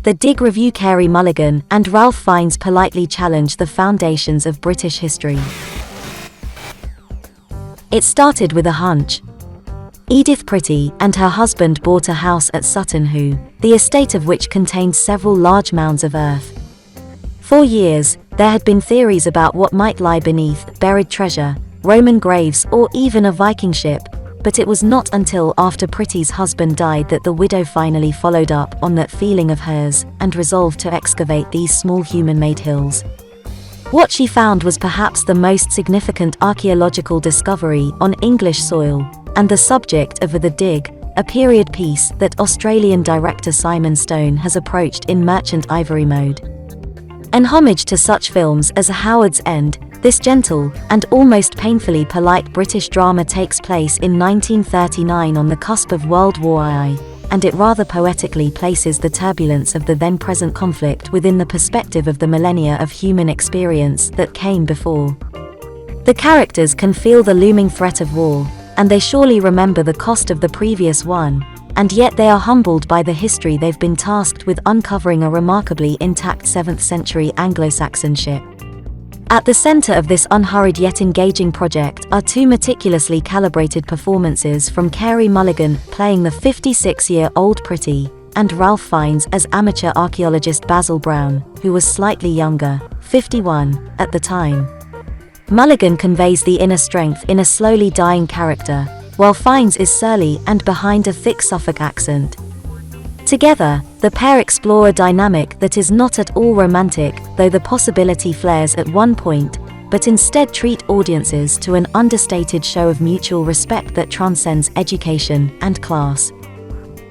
The Dig review. Carey Mulligan and Ralph Fiennes politely challenge the foundations of British history. It started with a hunch. Edith Pretty and her husband bought a house at Sutton Hoo, the estate of which contained several large mounds of earth. For years, there had been theories about what might lie beneath: buried treasure, Roman graves, or even a Viking ship, but it was not until after Pretty's husband died that the widow finally followed up on that feeling of hers and resolved to excavate these small human-made hills. What she found was perhaps the most significant archaeological discovery on English soil, and the subject of The Dig, a period piece that Australian director Simon Stone has approached in Merchant Ivory mode. An homage to such films as Howard's End, this gentle and almost painfully polite British drama takes place in 1939 on the cusp of World War I, and it rather poetically places the turbulence of the then-present conflict within the perspective of the millennia of human experience that came before. The characters can feel the looming threat of war, and they surely remember the cost of the previous one, and yet they are humbled by the history they've been tasked with uncovering: a remarkably intact 7th century Anglo-Saxon ship. At the center of this unhurried yet engaging project are two meticulously calibrated performances from Carey Mulligan playing the 56-year-old Pretty, and Ralph Fiennes as amateur archaeologist Basil Brown, who was slightly younger, 51, at the time. Mulligan conveys the inner strength in a slowly dying character, while Fiennes is surly and behind a thick Suffolk accent. Together, the pair explore a dynamic that is not at all romantic, though the possibility flares at one point, but instead treat audiences to an understated show of mutual respect that transcends education and class.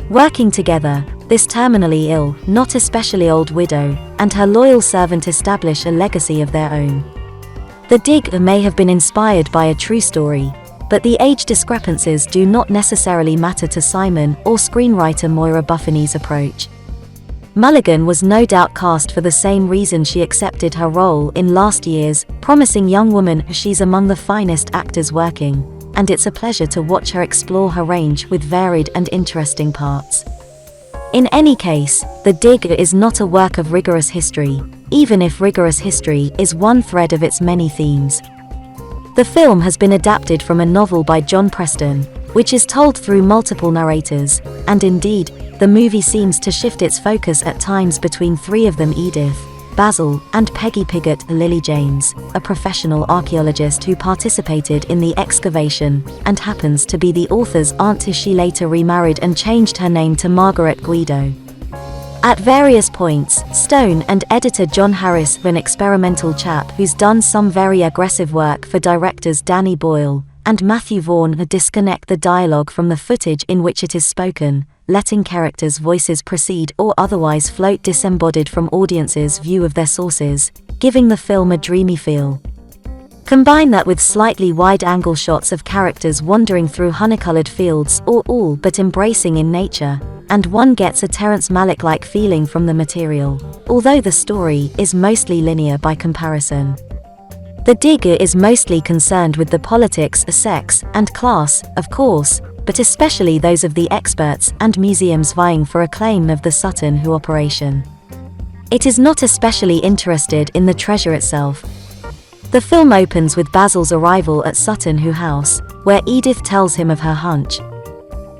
Working together, this terminally ill, not especially old widow and her loyal servant establish a legacy of their own. The Dig may have been inspired by a true story, but the age discrepancies do not necessarily matter to Simon or screenwriter Moira Buffany's approach. Mulligan was no doubt cast for the same reason she accepted her role in last year's Promising Young Woman. She's among the finest actors working, and it's a pleasure to watch her explore her range with varied and interesting parts. In any case, The Dig is not a work of rigorous history, even if rigorous history is one thread of its many themes. The film has been adapted from a novel by John Preston, which is told through multiple narrators, and indeed, the movie seems to shift its focus at times between three of them: Edith, Basil, and Peggy Piggott. Lily James, a professional archaeologist who participated in the excavation, and happens to be the author's aunt. She later remarried and changed her name to Margaret Guido. At various points, Stone and editor John Harris, an experimental chap who's done some very aggressive work for directors Danny Boyle and Matthew Vaughn, disconnect the dialogue from the footage in which it is spoken, letting characters' voices proceed or otherwise float disembodied from audiences' view of their sources, giving the film a dreamy feel. Combine that with slightly wide-angle shots of characters wandering through honey-colored fields or all but embracing in nature, and one gets a Terrence Malick-like feeling from the material, although the story is mostly linear by comparison. The Dig is mostly concerned with the politics, sex, and class, of course, but especially those of the experts and museums vying for acclaim of the Sutton Hoo operation. It is not especially interested in the treasure itself. The film opens with Basil's arrival at Sutton Hoo House, where Edith tells him of her hunch.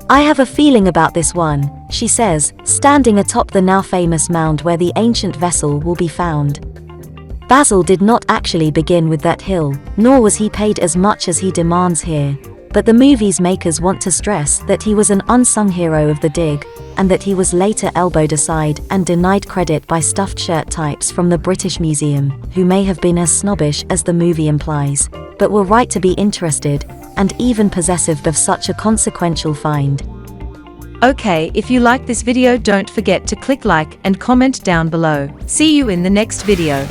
"I have a feeling about this one," she says, standing atop the now famous mound where the ancient vessel will be found. Basil did not actually begin with that hill, nor was he paid as much as he demands here, but the movie's makers want to stress that he was an unsung hero of the Dig, and that he was later elbowed aside and denied credit by stuffed shirt types from the British Museum, who may have been as snobbish as the movie implies, but were right to be interested, and even possessive of such a consequential find. Okay, if you like this video, don't forget to click like and comment down below. See you in the next video.